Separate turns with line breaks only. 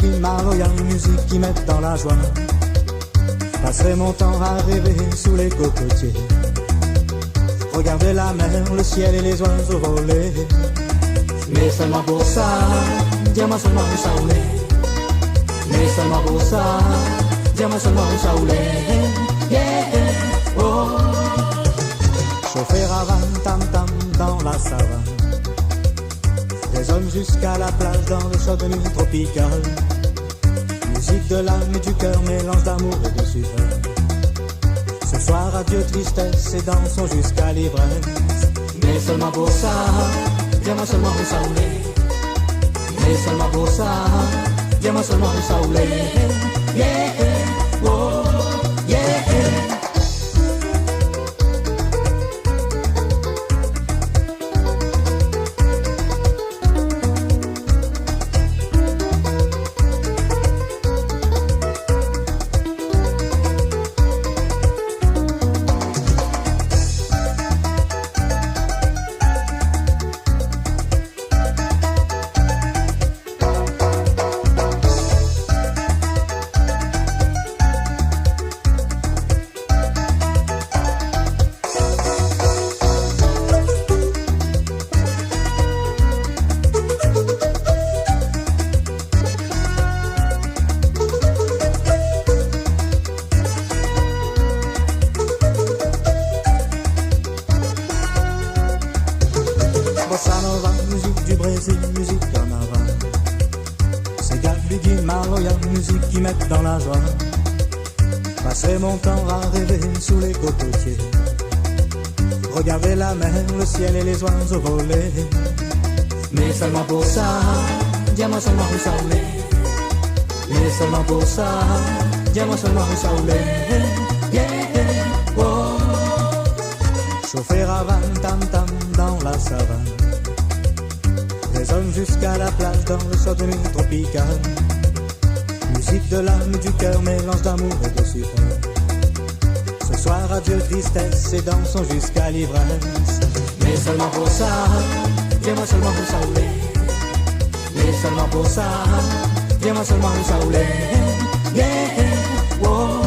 Biggie Marlowe, une musique qui met dans la joie. Passerai mon temps à rêver sous les cocotiers. Regarder la mer, le ciel et les oiseaux voler. Mais seulement pour ça, dis-moi seulement où ça voulait. Mais seulement pour ça, dis-moi seulement où ça voulait. Yeah, oh. Chauffer à van tam tam dans la savane. Des hommes jusqu'à la plage dans le chaud de nuit tropicale. Musique de l'âme et du cœur, mélange d'amour et de sueur. Ce soir adieu tristesse et dansons jusqu'à l'ivresse. Mais seulement pour ça, dis-moi seulement où ça voulait. Mais seulement pour ça, dis-moi seulement où ça voulait. Yeah, oh, yeah. Bossa nova, musique du Brésil, musique carnaval. C'est Biggie Marlowe, musique qui met dans la joie. Passer mon temps à rêver sous les cocotiers. Regarder la mer, le ciel et les oiseaux voler. Mais seulement pour ça, dis-moi seulement où ça voulait. Mais seulement pour ça, dis-moi seulement où ça voulait. Yeah, oh. Chauffer à van tam tam dans la savane. Des hommes jusqu'à la plage dans le chaud de nuit tropicale. Musique de l'âme et du cœur, mélange d'amour et de sueur. Ce soir adieu tristesse et dansons jusqu'à l'ivresse. Mais seulement pour ça, dis-moi seulement où ça voulait. Mais seulement pour ça, dis-moi seulement où ça voulait. Yeah, oh.